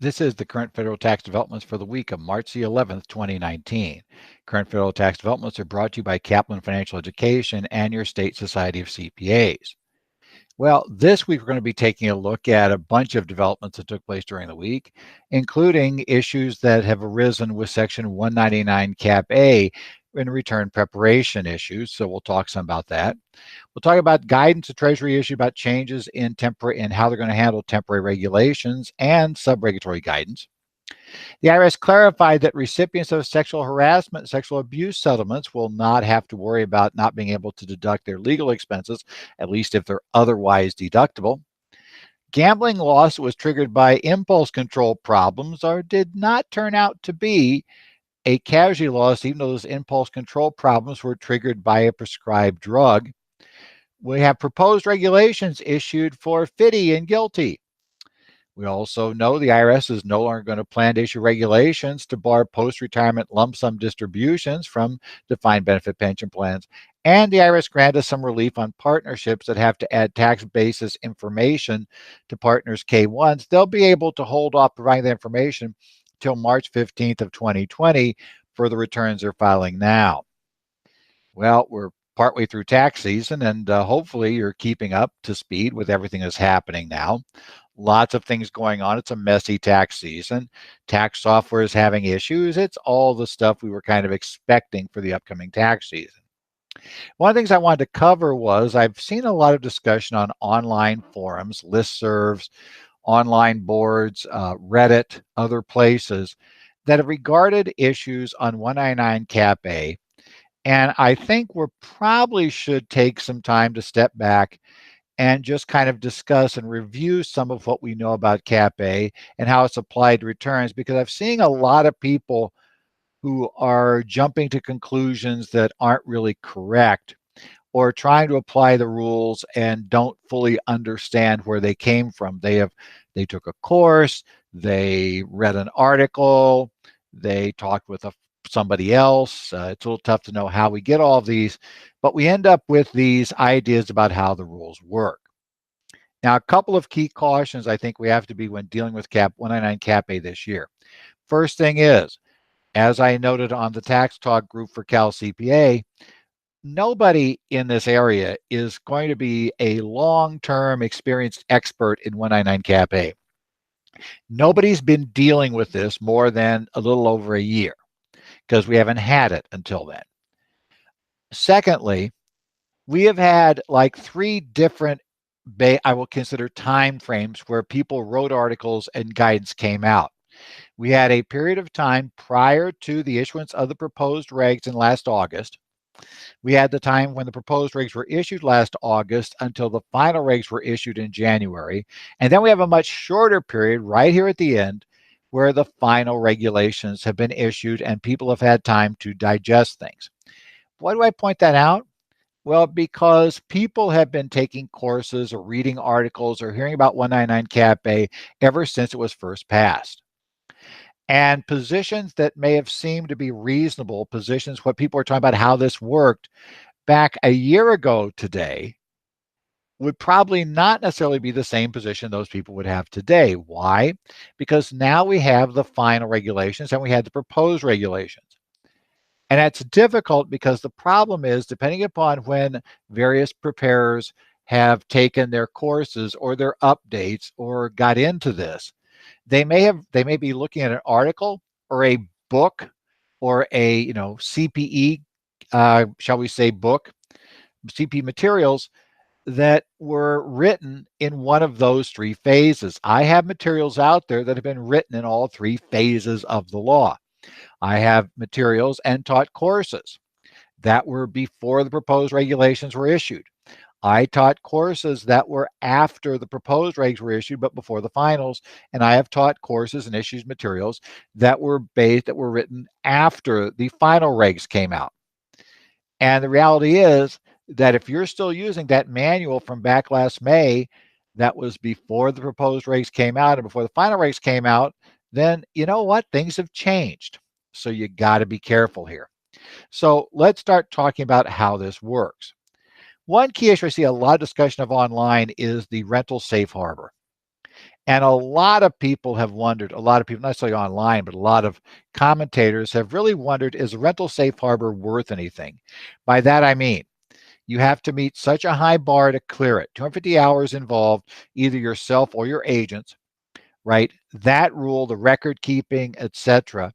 This is the current federal tax developments for the week of March the 11th, 2019. Current federal tax developments are brought to you by Kaplan Financial Education and your state society of CPAs. Well, this week we're going to be taking a look at a bunch of developments that took place during the week, including issues that have arisen with Section 199 Cap A in return preparation issues. So we'll talk some about that. We'll talk about guidance the Treasury issued about changes in how they're going to handle temporary regulations and subregulatory guidance. The IRS clarified that recipients of sexual harassment, sexual abuse settlements will not have to worry about not being able to deduct their legal expenses, at least if they're otherwise deductible. Gambling loss was triggered by impulse control problems or did not turn out to be a casualty loss, even though those impulse control problems were triggered by a prescribed drug. We have proposed regulations issued for FDII and GILTI. We also know the IRS is no longer going to plan to issue regulations to bar post-retirement lump sum distributions from defined benefit pension plans. And the IRS granted us some relief on partnerships that have to add tax basis information to partners K1s. They'll be able to hold off providing that information till March 15th of 2020 for the returns they're filing now. Well, we're partway through tax season, and hopefully you're keeping up to speed with everything that's happening now. Lots of things going on. It's a messy tax season. Tax software is having issues. It's all the stuff we were kind of expecting for the upcoming tax season. One of the things I wanted to cover was I've seen a lot of discussion on online forums, listservs, online boards, Reddit, other places that have regarded issues on 199 Cap A. And I think we probably should take some time to step back and just kind of discuss and review some of what we know about Cap A and how it's applied to returns, because I've seen a lot of people who are jumping to conclusions that aren't really correct or trying to apply the rules and don't fully understand where they came from. They took a course, they read an article, they talked with somebody else. It's a little tough to know how we get all of these, but we end up with these ideas about how the rules work. Now, a couple of key cautions I think we have to be when dealing with 199 Cap A this year. First thing is, as I noted on the Tax Talk group for Cal CPA, nobody in this area is going to be a long-term experienced expert in 199 Cap A. Nobody's been dealing with this more than a little over a year because we haven't had it until then. Secondly, we have had like 3 different, I will consider, time frames where people wrote articles and guidance came out. We had a period of time prior to the issuance of the proposed regs in last August. We had the time when the proposed regs were issued last August until the final regs were issued in January. And then we have a much shorter period right here at the end where the final regulations have been issued and people have had time to digest things. Why do I point that out? Well, because people have been taking courses or reading articles or hearing about 199 Cap A ever since it was first passed. And positions that may have seemed to be reasonable, positions, what people are talking about how this worked back a year ago today, would probably not necessarily be the same position those people would have today. Why? Because now we have the final regulations and we had the proposed regulations. And that's difficult because the problem is, depending upon when various preparers have taken their courses or their updates or got into this, they may be looking at an article or a book or a CPE, shall we say, book, CPE materials that were written in one of those 3 phases. I have materials out there that have been written in all 3 phases of the law. I have materials and taught courses that were before the proposed regulations were issued. I taught courses that were after the proposed regs were issued, but before the finals. And I have taught courses and issued materials that were written after the final regs came out. And the reality is that if you're still using that manual from back last May, that was before the proposed regs came out and before the final regs came out, then you know what? Things have changed. So you got to be careful here. So let's start talking about how this works. One key issue I see a lot of discussion of online is the rental safe harbor. And a lot of people have wondered, a lot of people, not necessarily online, but a lot of commentators have really wondered, is a rental safe harbor worth anything? By that I mean, you have to meet such a high bar to clear it. 250 hours involved, either yourself or your agents, right? That rule, the record keeping, etc.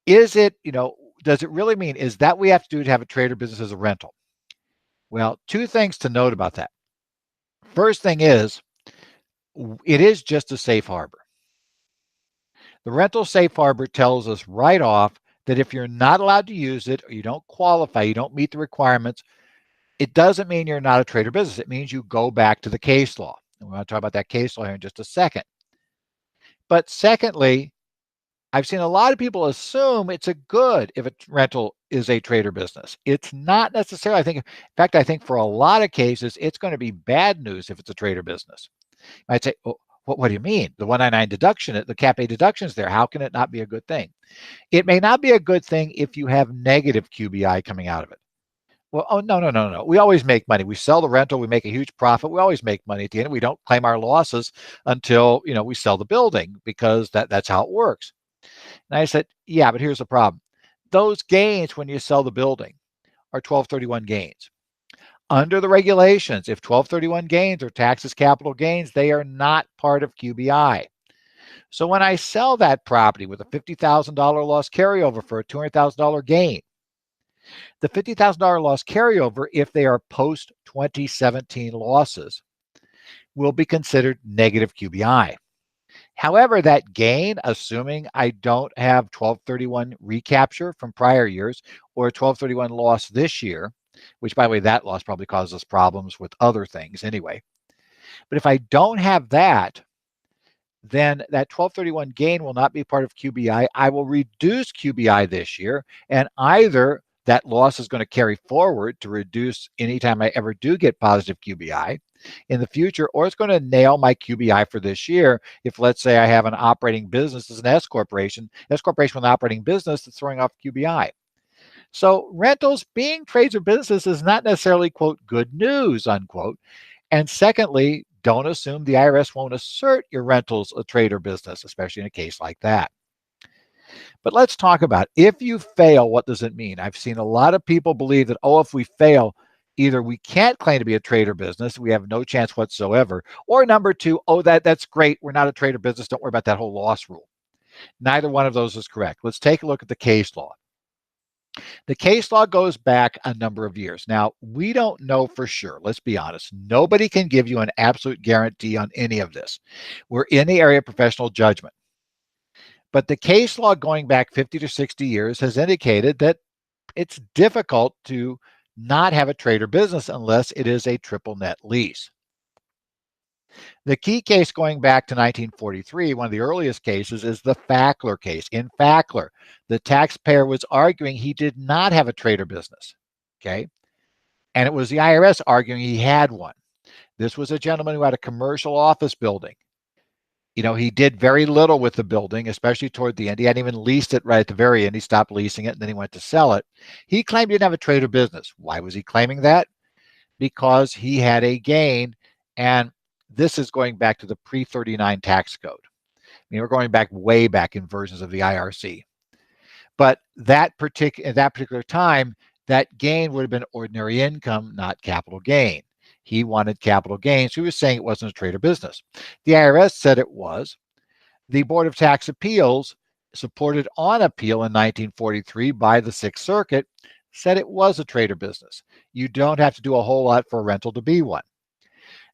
Is it, does it really mean, is that what we have to do to have a trader business as a rental? Well, two things to note about that. First thing is, it is just a safe harbor. The rental safe harbor tells us right off that if you're not allowed to use it or you don't qualify, you don't meet the requirements, it doesn't mean you're not a trader business. It means you go back to the case law. And we're going to talk about that case law here in just a second. But secondly, I've seen a lot of people assume it's a good if a rental is a trader business. It's not necessarily. In fact, I think for a lot of cases, it's going to be bad news if it's a trader business. I'd say, oh, what do you mean? The 199 deduction, the Cap A deduction is there. How can it not be a good thing? It may not be a good thing if you have negative QBI coming out of it. Well, oh, no. We always make money. We sell the rental. We make a huge profit. We always make money at the end. We don't claim our losses until, we sell the building because that's how it works. And I said, yeah, but here's the problem. Those gains when you sell the building are 1231 gains. Under the regulations, if 1231 gains are taxed as capital gains, they are not part of QBI. So when I sell that property with a $50,000 loss carryover for a $200,000 gain, the $50,000 loss carryover, if they are post-2017 losses, will be considered negative QBI. However, that gain, assuming I don't have 1231 recapture from prior years or a 1231 loss this year, which, by the way, that loss probably causes problems with other things anyway. But if I don't have that, then that 1231 gain will not be part of QBI. I will reduce QBI this year, and either that loss is going to carry forward to reduce anytime I ever do get positive QBI in the future, or it's going to nail my QBI for this year. If, let's say, I have an operating business as an S corporation with an operating business that's throwing off QBI. So rentals being trades or businesses is not necessarily, quote, good news, unquote. And secondly, don't assume the IRS won't assert your rentals a trade or business, especially in a case like that. But let's talk about, if you fail, what does it mean? I've seen a lot of people believe that, if we fail, either we can't claim to be a trade or business, we have no chance whatsoever, or number two, that's great, we're not a trade or business, don't worry about that whole loss rule. Neither one of those is correct. Let's take a look at the case law. The case law goes back a number of years. Now, we don't know for sure. Let's be honest. Nobody can give you an absolute guarantee on any of this. We're in the area of professional judgment. But the case law going back 50 to 60 years has indicated that it's difficult to not have a trade or business unless it is a triple net lease. The key case going back to 1943, one of the earliest cases, is the Fackler case. In Fackler, the taxpayer was arguing he did not have a trade or business, okay? And it was the IRS arguing he had one. This was a gentleman who had a commercial office building. He did very little with the building, especially toward the end. He hadn't even leased it right at the very end. He stopped leasing it, and then he went to sell it. He claimed he didn't have a trade or business. Why was he claiming that? Because he had a gain, and this is going back to the pre-39 tax code. We're going back way back in versions of the IRC. But at that particular time, that gain would have been ordinary income, not capital gain. He wanted capital gains. He was saying it wasn't a trade or business. The IRS said it was. The Board of Tax Appeals, supported on appeal in 1943 by the Sixth Circuit, said it was a trade or business. You don't have to do a whole lot for a rental to be one.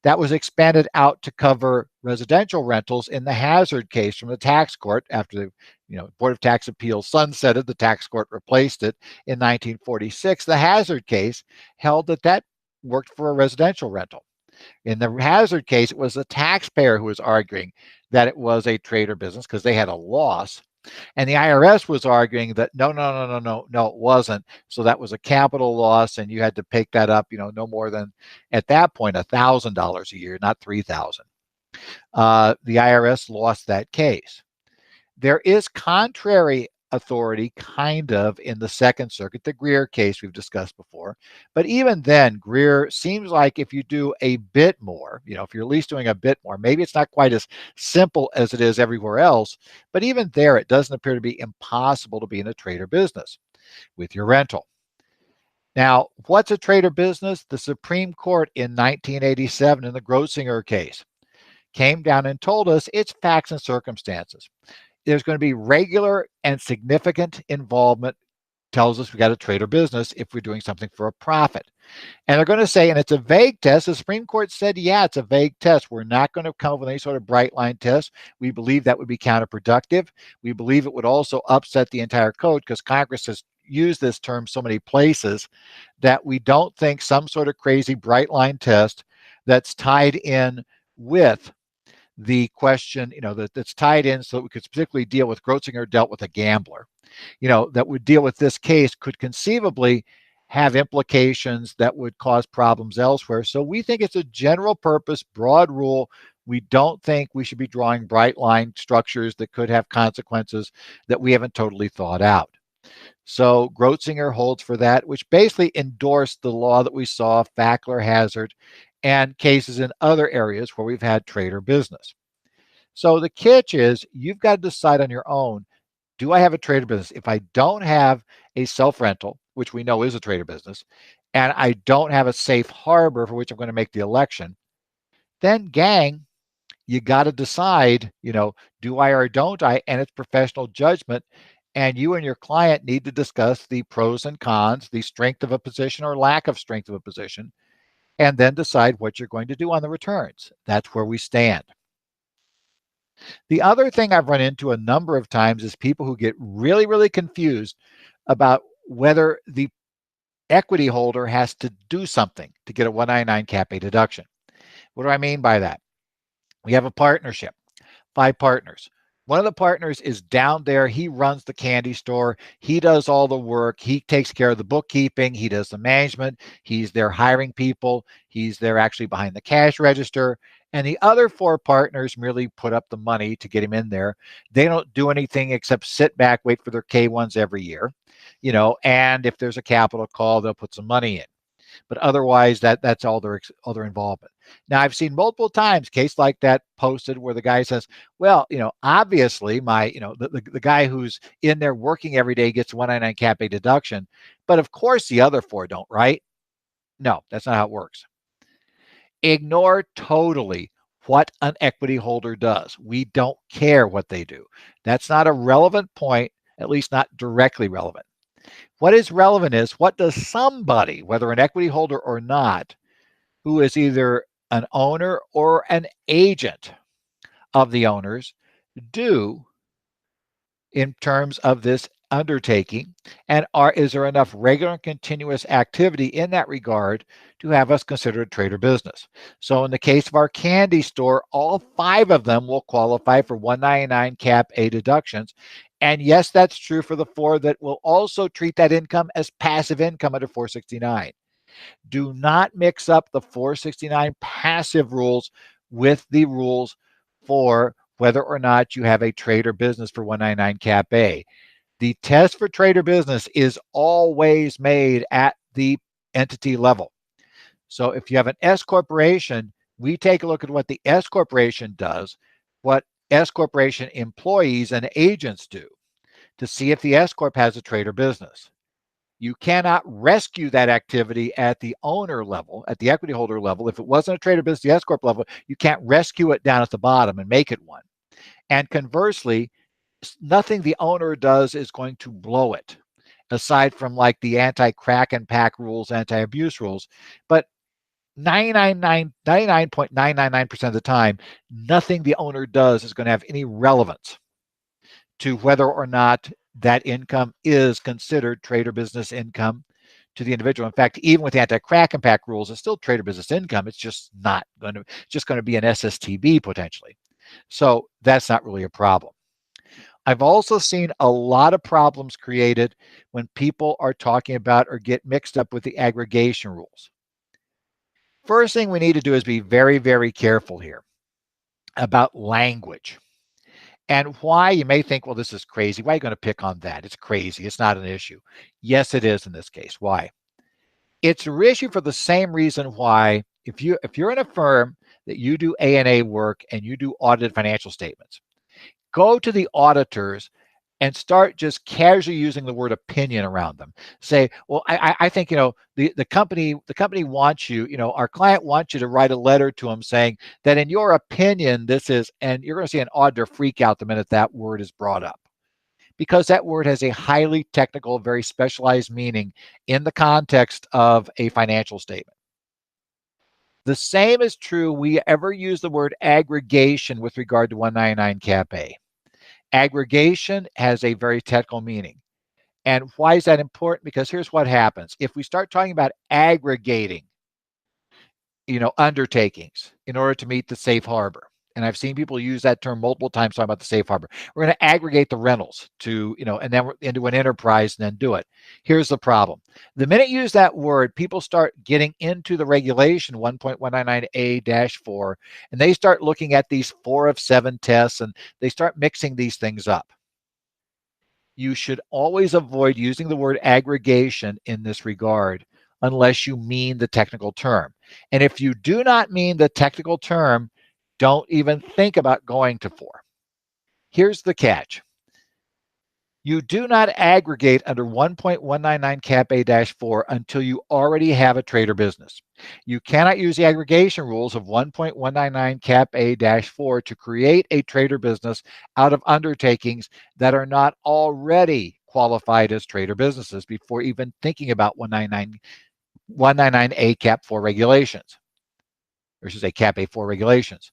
That was expanded out to cover residential rentals in the Hazard case from the tax court after the Board of Tax Appeals sunsetted. The tax court replaced it in 1946. The Hazard case held that worked for a residential rental. In the Hazard case, it was the taxpayer who was arguing that it was a trade or business because they had a loss. And the IRS was arguing that no, it wasn't. So that was a capital loss, and you had to pick that up, no more than, at that point, $1,000 a year, not $3,000. The IRS lost that case. There is contrary authority kind of in the Second Circuit, the Greer case we've discussed before. But even then, Greer seems like if you do a bit more, if you're at least doing a bit more, maybe it's not quite as simple as it is everywhere else, but even there, it doesn't appear to be impossible to be in a trade or business with your rental. Now, what's a trade or business? The Supreme Court in 1987 in the Grosinger case came down and told us it's facts and circumstances. There's going to be regular and significant involvement, tells us we got a trade or business if we're doing something for a profit. And they're going to say, and it's a vague test. The Supreme Court said, yeah, it's a vague test. We're not going to come up with any sort of bright line test. We believe that would be counterproductive. We believe it would also upset the entire code because Congress has used this term so many places that we don't think some sort of crazy bright line test that's tied in with the question, that's tied in so that we could specifically deal with Grosinger dealt with a gambler, that would deal with this case could conceivably have implications that would cause problems elsewhere. So we think it's a general purpose, broad rule. We don't think we should be drawing bright line structures that could have consequences that we haven't totally thought out. So Grosinger holds for that, which basically endorsed the law that we saw, Fackler, Hazard, and cases in other areas where we've had trade or business. So the catch is you've got to decide on your own, do I have a trade or business? If I don't have a self-rental, which we know is a trade or business, and I don't have a safe harbor for which I'm going to make the election, then gang, you got to decide, do I or don't I? And it's professional judgment. And you and your client need to discuss the pros and cons, the strength of a position or lack of strength of a position, and then decide what you're going to do on the returns. That's where we stand. The other thing I've run into a number of times is people who get really, really confused about whether the equity holder has to do something to get a 199 Cap A deduction. What do I mean by that? We have a partnership, 5 partners. One of the partners is down there. He runs the candy store. He does all the work. He takes care of the bookkeeping. He does the management. He's there hiring people. He's there actually behind the cash register. And the other 4 partners merely put up the money to get him in there. They don't do anything except sit back, wait for their K1s every year, and if there's a capital call, they'll put some money in. But otherwise, that's all their involvement. Now, I've seen multiple times case like that posted where the guy says, well, obviously the guy who's in there working every day gets 199 Cap A deduction, but of course the other 4 don't, right? No, that's not how it works. Ignore totally what an equity holder does. We don't care what they do. That's not a relevant point, at least not directly relevant. What is relevant is what does somebody, whether an equity holder or not, who is either an owner or an agent of the owners, do in terms of this undertaking, and is there enough regular and continuous activity in that regard to have us consider a trade or business? So in the case of our candy store, all 5 of them will qualify for 199 Cap A deductions. And yes, that's true for the 4 that will also treat that income as passive income under 469. Do not mix up the 469 passive rules with the rules for whether or not you have a trade or business for 199 Cap A. The test for trade or business is always made at the entity level. So if you have an S corporation, we take a look at what the S corporation does, what S corporation employees and agents do to see if the S corp has a trade or business. You cannot rescue that activity at the owner level, at the equity holder level. If it wasn't a trade or business, the S corp level, you can't rescue it down at the bottom and make it one. And conversely, nothing the owner does is going to blow it, aside from like the anti-crack and pack rules, anti-abuse rules. But 99.999% of the time, nothing the owner does is going to have any relevance to whether or not that income is considered trade or business income to the individual. In fact, even with the anti-crack and pack rules, it's still trade or business income. It's just not going to, just going to be an SSTB potentially. So that's not really a problem. I've also seen a lot of problems created when people are talking about or get mixed up with the aggregation rules. First thing we need to do is be very, very careful here about language. And why? You may think, well, this is crazy. Why are you going to pick on that? It's crazy. It's not an issue. Yes, it is in this case. Why? It's an issue for the same reason why if you're in a firm that you do A&A work and you do audited financial statements, go to the auditors and start just casually using the word opinion around them. Say, well, I think, the company wants you, our client wants you to write a letter to them saying that in your opinion, this is, and you're going to see an auditor freak out the minute that word is brought up, because that word has a highly technical, very specialized meaning in the context of a financial statement. The same is true we ever use the word aggregation with regard to 199 Cap A. Aggregation has a very technical meaning. And why is that important? Because here's what happens. If we start talking about aggregating, undertakings in order to meet the safe harbor, and I've seen people use that term multiple times talking about the safe harbor. We're going to aggregate the rentals to, and then into an enterprise and then do it. Here's the problem. The minute you use that word, people start getting into the regulation 1.199A-4, and they start looking at these 4 of 7 tests, and they start mixing these things up. You should always avoid using the word aggregation in this regard unless you mean the technical term. And if you do not mean the technical term, don't even think about going to 4. Here's the catch. You do not aggregate under 1.199 Cap A-4 until you already have a trade or business. You cannot use the aggregation rules of 1.199 Cap A-4 to create a trade or business out of undertakings that are not already qualified as trade or businesses before even thinking about 199A Cap 4 regulations, or I should say Cap A4 regulations.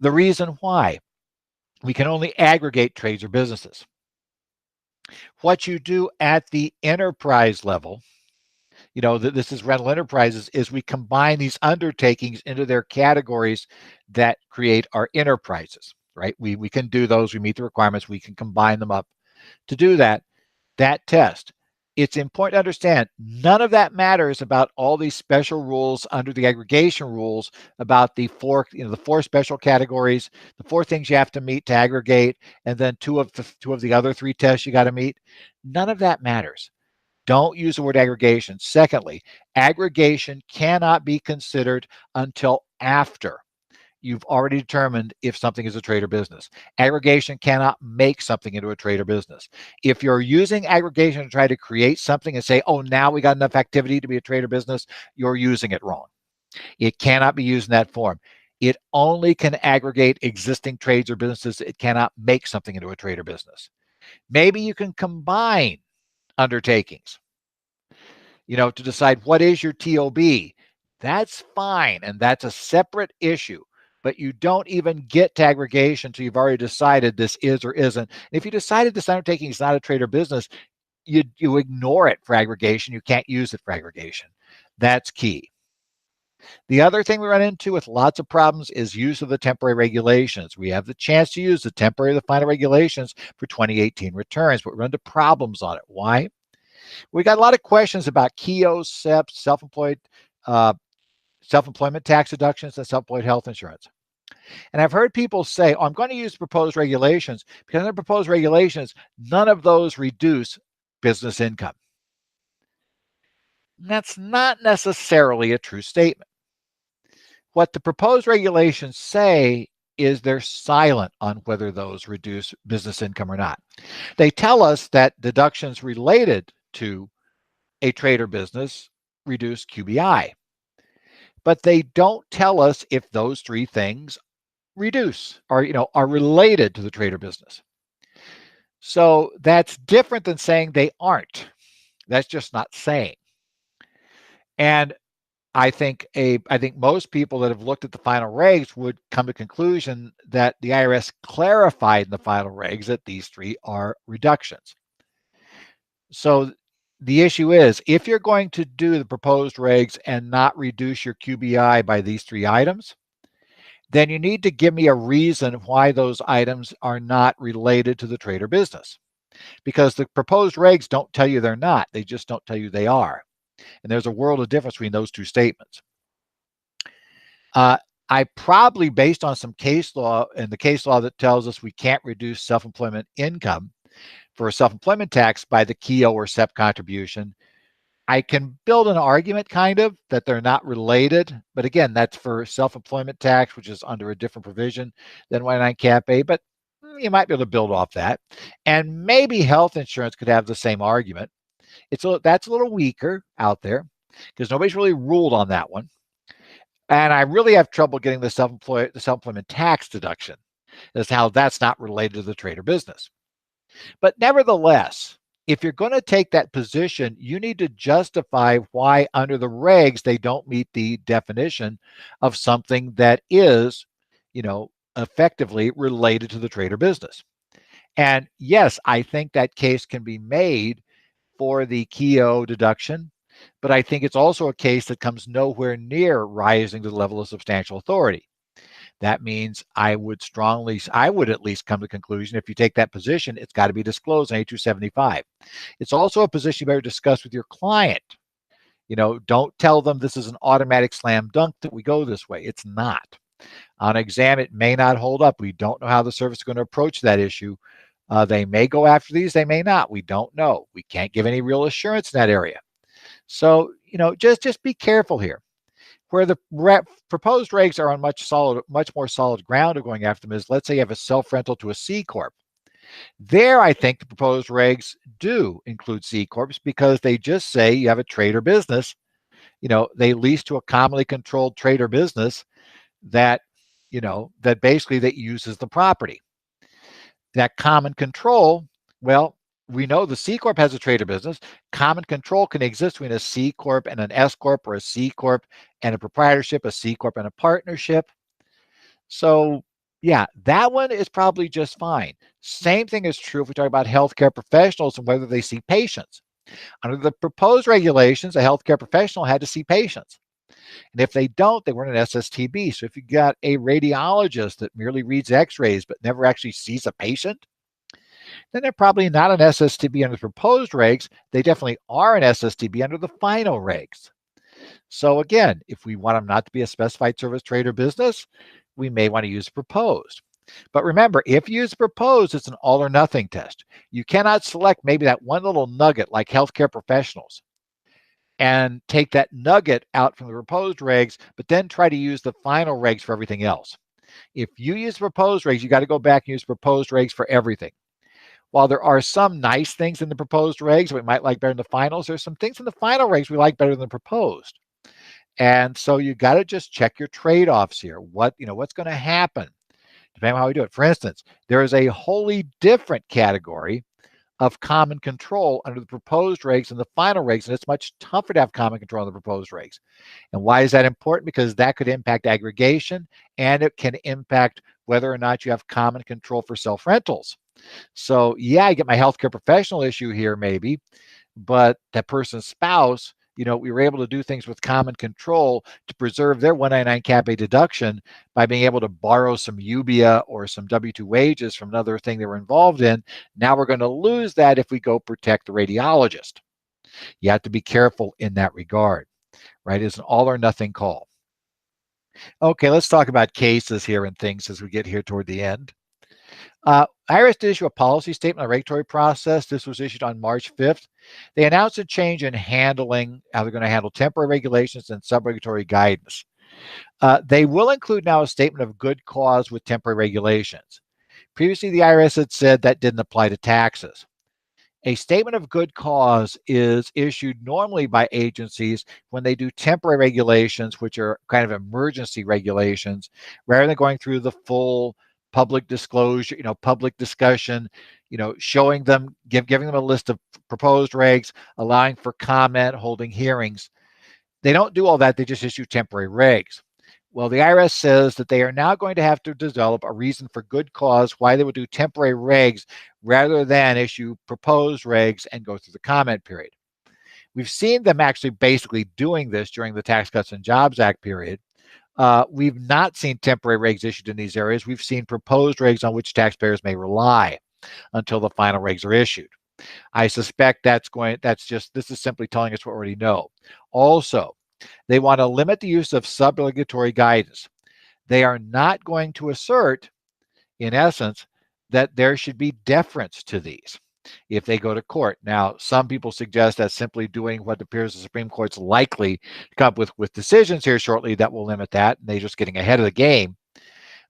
The reason why: we can only aggregate trades or businesses. What you do at the enterprise level, this is rental enterprises, is we combine these undertakings into their categories that create our enterprises, right? We can do those. We meet the requirements. We can combine them up to do that test. It's important to understand none of that matters about all these special rules under the aggregation rules about the 4 special categories, the 4 things you have to meet to aggregate, and then two of the other 3 tests you got to meet. None of that matters. Don't use the word aggregation. Secondly, aggregation cannot be considered until after you've already determined if something is a trade or business. Aggregation cannot make something into a trade or business. If you're using aggregation to try to create something and say, oh, now we got enough activity to be a trade or business, you're using it wrong. It cannot be used in that form. It only can aggregate existing trades or businesses. It cannot make something into a trade or business. Maybe you can combine undertakings, to decide what is your TOB. That's fine, and that's a separate issue. But you don't even get to aggregation until you've already decided this is or isn't. And if you decided this undertaking is not a trade or business, you ignore it for aggregation. You can't use it for aggregation. That's key. The other thing we run into with lots of problems is use of the temporary regulations. We have the chance to use the temporary or the final regulations for 2018 returns, but we run into problems on it. Why? We got a lot of questions about KEOs, SEPs, self-employment tax deductions, and self-employed health insurance. And I've heard people say, oh, I'm going to use proposed regulations because under proposed regulations, none of those reduce business income. And that's not necessarily a true statement. What the proposed regulations say is they're silent on whether those reduce business income or not. They tell us that deductions related to a trade or business reduce QBI. But they don't tell us if those 3 things reduce or are related to the trade or business. So that's different than saying they aren't. That's just not saying. And I think most people that have looked at the final regs would come to the conclusion that the IRS clarified in the final regs that these 3 are reductions. So the issue is, if you're going to do the proposed regs and not reduce your QBI by these 3 items, then you need to give me a reason why those items are not related to the trade or business. Because the proposed regs don't tell you they're not, they just don't tell you they are. And there's a world of difference between those 2 statements. I probably, based on some case law and the case law that tells us we can't reduce self-employment income for a self-employment tax by the KEO or SEP contribution, I can build an argument kind of that they're not related. But again, that's for self-employment tax, which is under a different provision than 199 Cap A, but you might be able to build off that. And maybe health insurance could have the same argument. That's a little weaker out there because nobody's really ruled on that one. And I really have trouble getting the self-employment tax deduction as to how that's not related to the trade or business. But nevertheless, if you're going to take that position, you need to justify why under the regs they don't meet the definition of something that is, effectively related to the trade or business. And yes, I think that case can be made for the KEO deduction, but I think it's also a case that comes nowhere near rising to the level of substantial authority. That means I would at least come to the conclusion, if you take that position, it's got to be disclosed in A275. It's also a position you better discuss with your client. Don't tell them this is an automatic slam dunk that we go this way. It's not. On exam, it may not hold up. We don't know how the service is going to approach that issue. They may go after these, they may not. We don't know. We can't give any real assurance in that area. So, just be careful here. Where the proposed regs are on much more solid ground of going after them is, let's say you have a self-rental to a C Corp. There, I think the proposed regs do include C Corps because they just say you have a trade or business. They lease to a commonly controlled trade or business that, that basically that uses the property. That common control, well, we know the C Corp has a trade or business. Common control can exist between a C Corp and an S Corp, or a C Corp and a proprietorship, a C Corp and a partnership. So yeah, that one is probably just fine. Same thing is true if we talk about healthcare professionals and whether they see patients. Under the proposed regulations, a healthcare professional had to see patients. And if they don't, they weren't an SSTB. So if you got a radiologist that merely reads x-rays but never actually sees a patient, then they're probably not an SSTB under the proposed regs. They definitely are an SSTB under the final regs. So again, if we want them not to be a specified service, trade, or business, we may want to use proposed. But remember, if you use proposed, it's an all or nothing test. You cannot select maybe that one little nugget like healthcare professionals and take that nugget out from the proposed regs, but then try to use the final regs for everything else. If you use proposed regs, you got to go back and use proposed regs for everything. While there are some nice things in the proposed regs we might like better than the finals, there's some things in the final regs we like better than the proposed. And so you got to just check your trade-offs here. What's going to happen depending on how we do it. For instance, there is a wholly different category of common control under the proposed regs and the final regs, and it's much tougher to have common control on the proposed regs. And why is that important? Because that could impact aggregation, and it can impact whether or not you have common control for self-rentals. So yeah, I get my healthcare professional issue here maybe, but that person's spouse, we were able to do things with common control to preserve their 199 Cap A deduction by being able to borrow some UBIA or some W-2 wages from another thing they were involved in. Now we're going to lose that if we go protect the radiologist. You have to be careful in that regard, right? It's an all or nothing call. Okay, let's talk about cases here and things as we get here toward the end. IRS did issue a policy statement on the regulatory process. This was issued on March 5th. They announced a change in handling, how they're going to handle temporary regulations and subregulatory guidance. They will include now a statement of good cause with temporary regulations. Previously, the IRS had said that didn't apply to taxes. A statement of good cause is issued normally by agencies when they do temporary regulations, which are kind of emergency regulations, rather than going through the full public disclosure, public discussion, showing them, giving them a list of proposed regs, allowing for comment, holding hearings. They don't do all that. They just issue temporary regs. Well, the IRS says that they are now going to have to develop a reason for good cause why they would do temporary regs rather than issue proposed regs and go through the comment period. We've seen them actually basically doing this during the Tax Cuts and Jobs Act period. We've not seen temporary regs issued in these areas. We've seen proposed regs on which taxpayers may rely until the final regs are issued. I suspect this is simply telling us what we already know. Also, they want to limit the use of subregulatory guidance. they are not going to assert, in essence, that there should be deference to these if they go to court. Now, some people suggest that simply doing what appears the Supreme Court's likely to come up with decisions here shortly that will limit that, and they're just getting ahead of the game.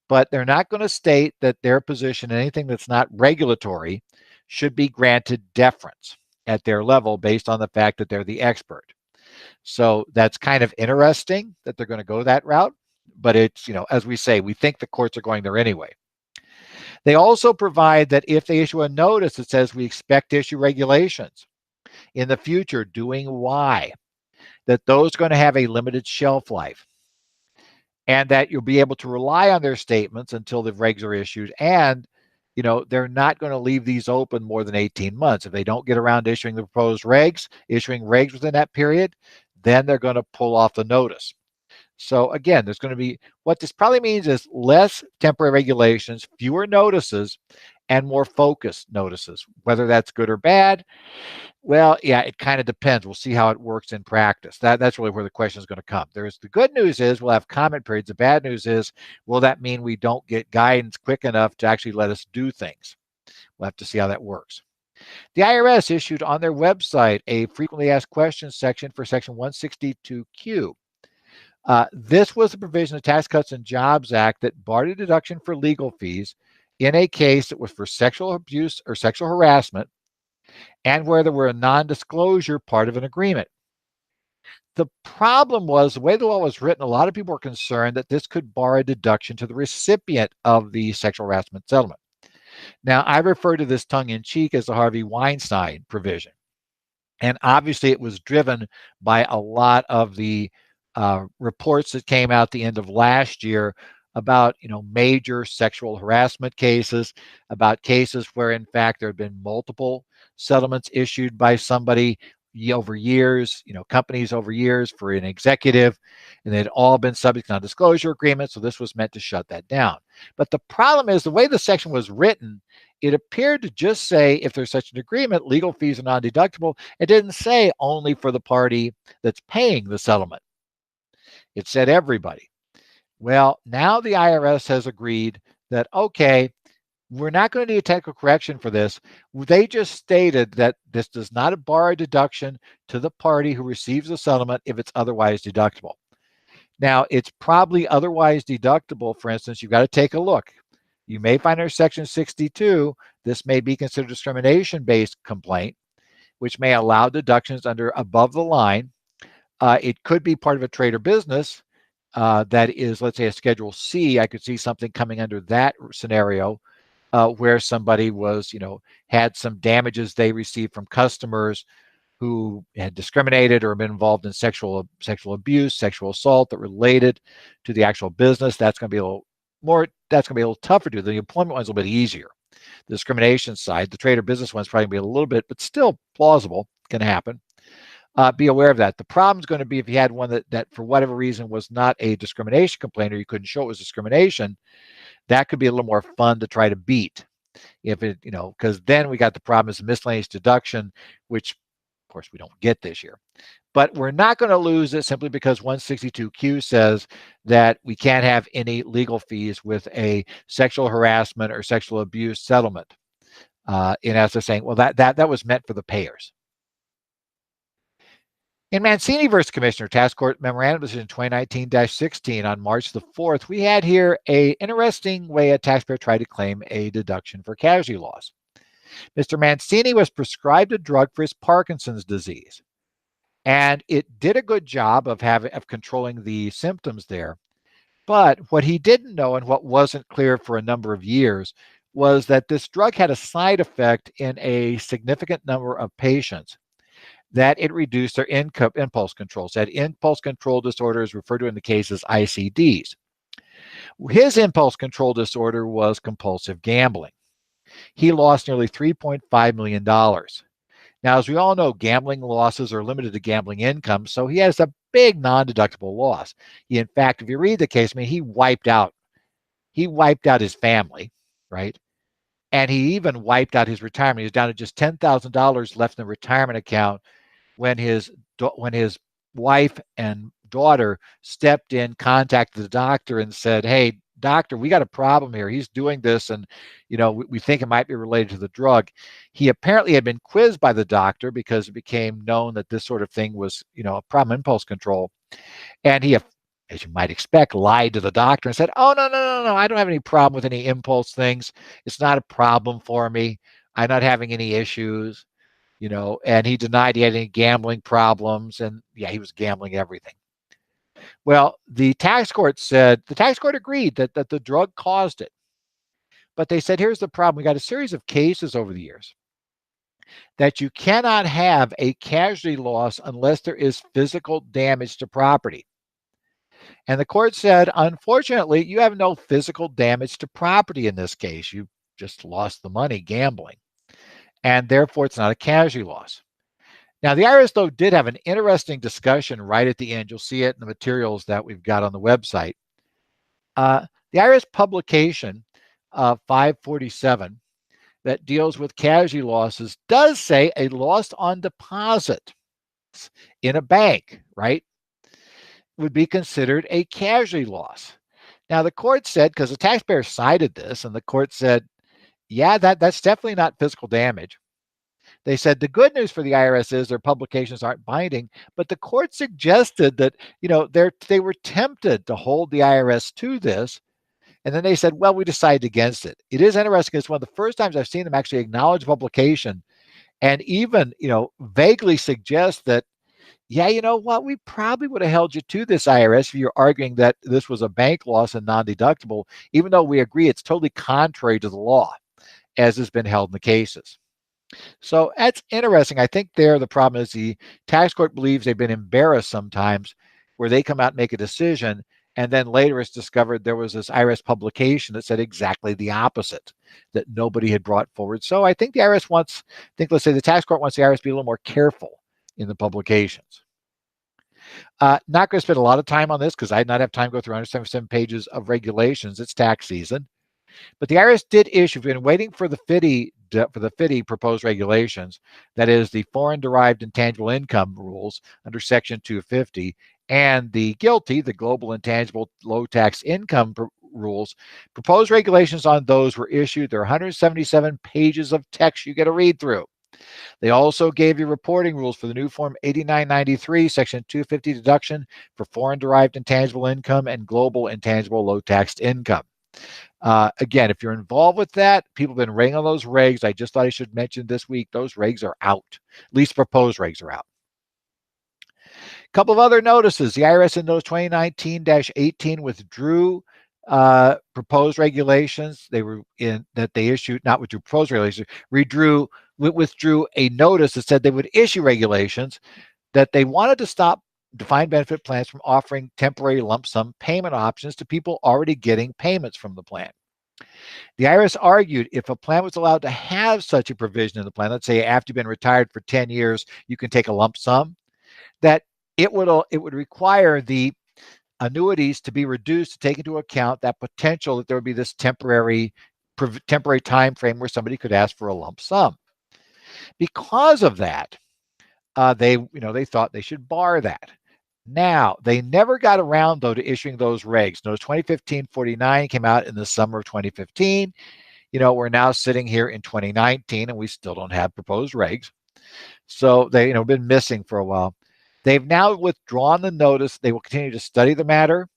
But they're not going to state that their position, anything that's not regulatory, should be granted deference at their level based on the fact that they're the expert. So that's kind of interesting that they're going to go that route. But it's, as we say, we think the courts are going there anyway. They also provide that if they issue a notice that says we expect to issue regulations in the future doing Y, that those are going to have a limited shelf life, and that you'll be able to rely on their statements until the regs are issued. And, they're not going to leave these open more than 18 months. If they don't get around to issuing the proposed regs, issuing regs within that period, then they're going to pull off the notice. So again, there's going to be, what this probably means is less temporary regulations, fewer notices, and more focused notices. Whether that's good or bad, well, yeah, it kind of depends. We'll see how it works in practice. That's really where the question is going to come. The good news is we'll have comment periods. The bad news is, will that mean we don't get guidance quick enough to actually let us do things? We'll have to see how that works. The IRS issued on their website a frequently asked questions section for Section 162Q. This was a provision of the Tax Cuts and Jobs Act that barred a deduction for legal fees in a case that was for sexual abuse or sexual harassment, and where there were a non-disclosure part of an agreement. The problem was the way the law was written, a lot of people were concerned that this could bar a deduction to the recipient of the sexual harassment settlement. Now, I refer to this tongue-in-cheek as the Harvey Weinstein provision. And obviously, it was driven by a lot of the reports that came out the end of last year about major sexual harassment cases, about cases where in fact there had been multiple settlements issued by somebody over years, companies over years for an executive, and they'd all been subject to non-disclosure agreements. So this was meant to shut that down. But the problem is the way the section was written, it appeared to just say if there's such an agreement, legal fees are non-deductible. It didn't say only for the party that's paying the settlement. It said everybody. Well, now the IRS has agreed that, okay, we're not going to need a technical correction for this. They just stated that this does not bar a deduction to the party who receives the settlement if it's otherwise deductible. Now, it's probably otherwise deductible. For instance, you've got to take a look. You may find under Section 62, this may be considered a discrimination-based complaint, which may allow deductions under above the line. It could be part of a trade or business that is, let's say, a Schedule C. I could see something coming under that scenario where somebody was, had some damages they received from customers who had discriminated or been involved in sexual abuse, sexual assault that related to the actual business. That's going to be a little more. That's going to be a little tougher to do. The employment one's a little bit easier. The discrimination side, the trade or business one's probably going to be a little bit, but still plausible, can happen. Be aware of that. The problem is going to be if you had one that for whatever reason was not a discrimination complaint, or you couldn't show it was discrimination, that could be a little more fun to try to beat. If it, because then we got the problem is miscellaneous deduction, which of course we don't get this year. But we're not going to lose it simply because 162Q says that we can't have any legal fees with a sexual harassment or sexual abuse settlement. In essence, saying, well, that was meant for the payers. In Mancini versus Commissioner Task Court Memorandum Decision 2019-16 on March the 4th, we had here an interesting way a taxpayer tried to claim a deduction for casualty loss. Mr. Mancini was prescribed a drug for his Parkinson's disease, and it did a good job of controlling the symptoms there. But what he didn't know, and what wasn't clear for a number of years, was that this drug had a side effect in a significant number of patients, that it reduced their impulse control. So that impulse control disorder is referred to in the case as ICDs. His impulse control disorder was compulsive gambling. He lost nearly $3.5 million. Now, as we all know, gambling losses are limited to gambling income, so he has a big non-deductible loss. In fact, if you read the case, he wiped out his family, right? And he even wiped out his retirement. He was down to just $10,000 left in the retirement account when his wife and daughter stepped in, contacted the doctor and said, hey, doctor, we got a problem here. He's doing this, and we think it might be related to the drug. He apparently had been quizzed by the doctor because it became known that this sort of thing was, a problem impulse control. And he, as you might expect, lied to the doctor and said, oh, no, I don't have any problem with any impulse things. It's not a problem for me. I'm not having any issues, and he denied he had any gambling problems. And yeah, he was gambling everything. Well, the tax court agreed that the drug caused it. But they said, here's the problem. We got a series of cases over the years that you cannot have a casualty loss unless there is physical damage to property. And the court said, unfortunately, you have no physical damage to property in this case. You just lost the money gambling. And therefore, it's not a casualty loss. Now, the IRS, though, did have an interesting discussion right at the end. You'll see it in the materials that we've got on the website. The IRS publication 547 that deals with casualty losses does say a loss on deposit in a bank, right, would be considered a casualty loss. Now, the court said, because the taxpayer cited this, and the court said, yeah, that's definitely not physical damage. They said the good news for the IRS is their publications aren't binding, but the court suggested that, they were tempted to hold the IRS to this. And then they said, well, we decided against it. It is interesting. It's one of the first times I've seen them actually acknowledge publication and even, vaguely suggest that, yeah, you know what, we probably would have held you to this, IRS, if you're arguing that this was a bank loss and non-deductible, even though we agree it's totally contrary to the law, as has been held in the cases. So that's interesting. I think the problem is the tax court believes they've been embarrassed sometimes where they come out and make a decision, and then later it's discovered there was this IRS publication that said exactly the opposite, that nobody had brought forward. So I think the IRS let's say the tax court wants the IRS to be a little more careful in the publications. Not going to spend a lot of time on this because I did not have time to go through 177 pages of regulations. It's tax season. But the IRS did issue, we've been waiting for the FDII proposed regulations, that is the foreign derived intangible income rules under Section 250, and the GILTI, the global intangible low tax income rules. Proposed regulations on those were issued. There are 177 pages of text you get to read through. They also gave you reporting rules for the new Form 8993, Section 250 deduction for foreign derived intangible income and global intangible low taxed income. Again, if you're involved with that, people have been railing on those regs. I just thought I should mention this week, those regs are out. At least proposed regs are out. A couple of other notices. The IRS in Notice 2019-18 withdrew proposed regulations. They issued, not withdrew proposed regulations, withdrew a notice that said they would issue regulations that they wanted to stop defined benefit plans from offering temporary lump sum payment options to people already getting payments from the plan. The IRS argued if a plan was allowed to have such a provision in the plan, let's say after you've been retired for 10 years, you can take a lump sum, that it would require the annuities to be reduced to take into account that potential that there would be this temporary time frame where somebody could ask for a lump sum. Because of that, they thought they should bar that. Now, they never got around, though, to issuing those regs. Notice 2015-49 came out in the summer of 2015. We're now sitting here in 2019, and we still don't have proposed regs. So they, been missing for a while. They've now withdrawn the notice. They will continue to study the matter,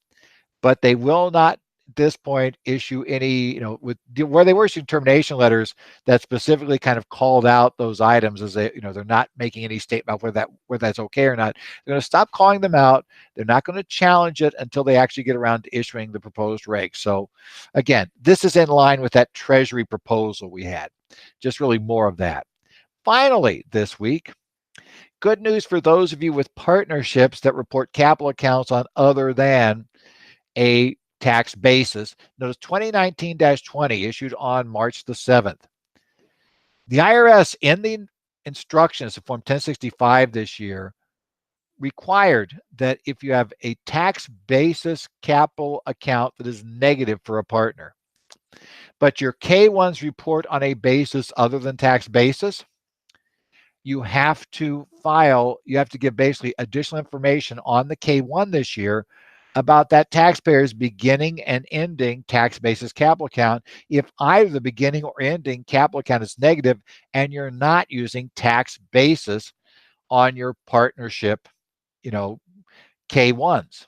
but they will not, at this point, issue any, where they were issuing termination letters that specifically kind of called out those items as they're not making any statement about whether that's okay or not. They're going to stop calling them out. They're not going to challenge it until they actually get around to issuing the proposed regs. So again, this is in line with that Treasury proposal we had, just really more of that. Finally, this week, good news for those of you with partnerships that report capital accounts on other than a tax basis. Notice 2019-20 issued on March the 7th. The IRS, in the instructions of Form 1065 this year, required that if you have a tax basis capital account that is negative for a partner, but your K-1s report on a basis other than tax basis, you have to file, you have to give basically additional information on the K1 this year about that taxpayer's beginning and ending tax basis capital account if either the beginning or ending capital account is negative and you're not using tax basis on your partnership, K1s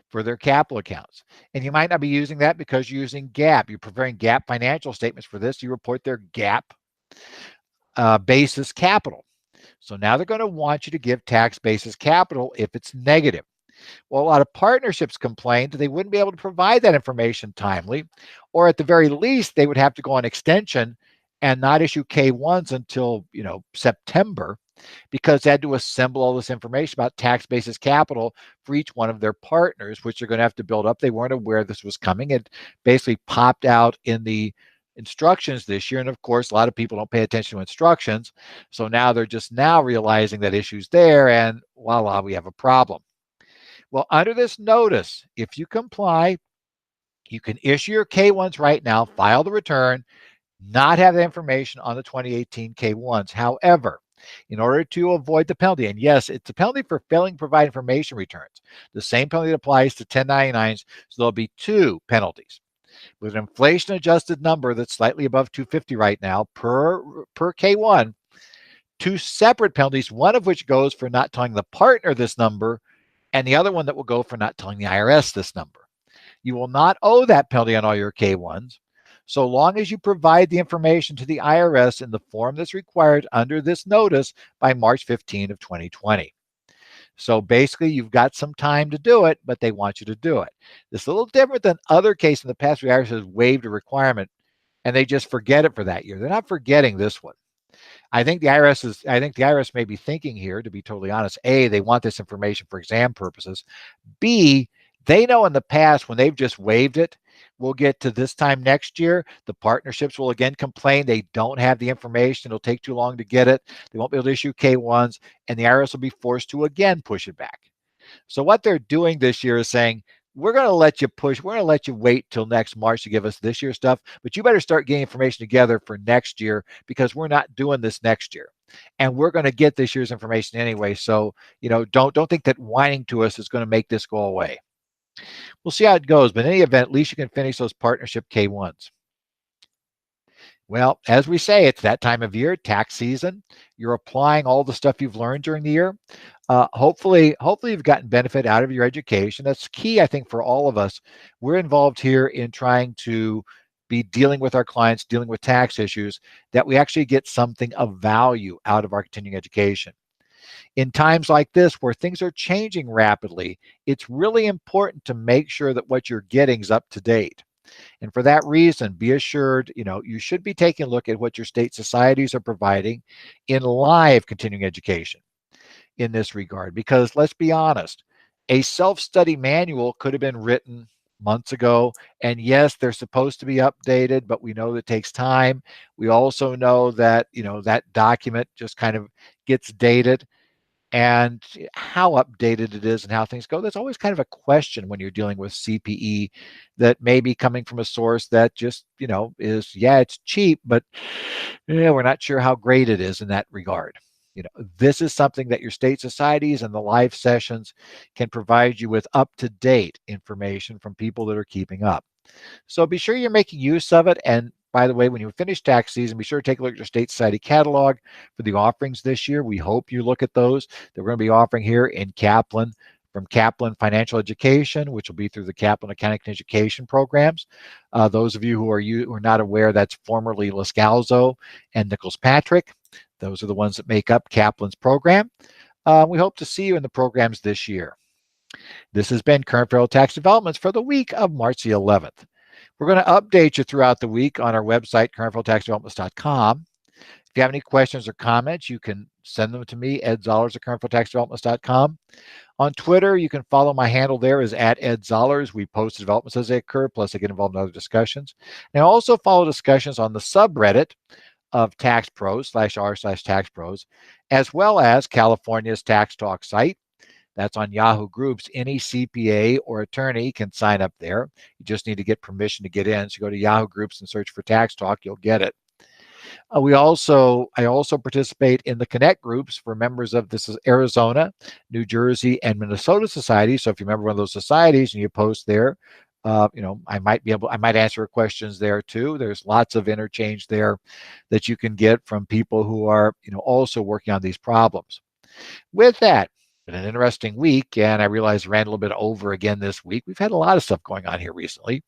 for their capital accounts. And you might not be using that because you're using GAAP. You're preparing GAAP financial statements for this. You report their GAAP basis capital. So now they're going to want you to give tax basis capital if it's negative. Well, a lot of partnerships complained they wouldn't be able to provide that information timely, or at the very least, they would have to go on extension and not issue K1s until, September, because they had to assemble all this information about tax basis capital for each one of their partners, which they're going to have to build up. They weren't aware this was coming. It basically popped out in the instructions this year. And of course, a lot of people don't pay attention to instructions. So now they're just now realizing that issue's there, and voila, we have a problem. Well, under this notice, if you comply, you can issue your K1s right now, file the return, not have the information on the 2018 K1s. However, in order to avoid the penalty, and yes, it's a penalty for failing to provide information returns, the same penalty that applies to 1099s, so there'll be two penalties. With an inflation-adjusted number that's slightly above 250 right now per K1, two separate penalties, one of which goes for not telling the partner this number, and the other one that will go for not telling the IRS this number. You will not owe that penalty on all your K1s, so long as you provide the information to the IRS in the form that's required under this notice by March 15 of 2020. So basically, you've got some time to do it, but they want you to do it. This is a little different than other cases in the past where the IRS has waived a requirement and they just forget it for that year. They're not forgetting this one. I think the IRS may be thinking here, to be totally honest, A, they want this information for exam purposes. B, they know in the past when they've just waived it, we'll get to this time next year, the partnerships will again complain they don't have the information. It'll take too long to get it. They won't be able to issue K1s, and the IRS will be forced to again push it back. So what they're doing this year is saying, we're going to let you push, we're going to let you wait till next March to give us this year's stuff, but you better start getting information together for next year because we're not doing this next year. And we're going to get this year's information anyway. So, don't think that whining to us is going to make this go away. We'll see how it goes, but in any event, at least you can finish those partnership K1s. Well, as we say, it's that time of year, tax season. You're applying all the stuff you've learned during the year. Hopefully you've gotten benefit out of your education. That's key, I think, for all of us. We're involved here in trying to be dealing with our clients, dealing with tax issues, that we actually get something of value out of our continuing education. In times like this, where things are changing rapidly, it's really important to make sure that what you're getting is up to date. And for that reason, be assured, you should be taking a look at what your state societies are providing in live continuing education in this regard. Because let's be honest, a self-study manual could have been written months ago. And yes, they're supposed to be updated, but we know that it takes time. We also know that, that document just kind of gets dated. And how updated it is and how things go, that's always kind of a question when you're dealing with CPE that may be coming from a source that just, is, it's cheap, but we're not sure how great it is in that regard. This is something that your state societies and the live sessions can provide you with up-to-date information from people that are keeping up. So be sure you're making use of it. And by the way, when you finish tax season, be sure to take a look at your state society catalog for the offerings this year. We hope you look at those that we're going to be offering here in Kaplan, from Kaplan Financial Education, which will be through the Kaplan Accounting and Education programs. Those of you who are not aware, that's formerly Lascalzo and Nichols Patrick. Those are the ones that make up Kaplan's program. We hope to see you in the programs this year. This has been Current Federal Tax Developments for the week of March the 11th. We're going to update you throughout the week on our website, currentfederaltaxdevelopments.com. If you have any questions or comments, you can send them to me, Ed Zollers at currentfederaltaxdevelopments.com. On Twitter, you can follow my handle there is at Ed Zollers. We post developments as they occur, plus I get involved in other discussions. And I also follow discussions on the subreddit of TaxPros/r/TaxPros, as well as California's Tax Talk site. That's on Yahoo Groups. Any CPA or attorney can sign up there. You just need to get permission to get in. So go to Yahoo Groups and search for Tax Talk. You'll get it. I also participate in the Connect groups for members of this is Arizona, New Jersey, and Minnesota society. So if you remember one of those societies and you post there, I might answer questions there too. There's lots of interchange there that you can get from people who are, also working on these problems. With that, been an interesting week, and I realize I ran a little bit over again this week. We've had a lot of stuff going on here recently.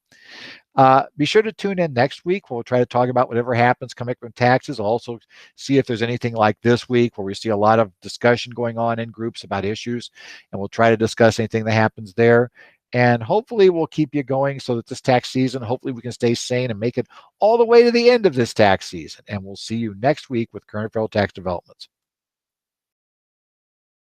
Be sure to tune in next week. We'll try to talk about whatever happens coming from taxes. Also, see if there's anything like this week where we see a lot of discussion going on in groups about issues, and we'll try to discuss anything that happens there. And hopefully, we'll keep you going so that this tax season, hopefully, we can stay sane and make it all the way to the end of this tax season. And we'll see you next week with current federal tax developments.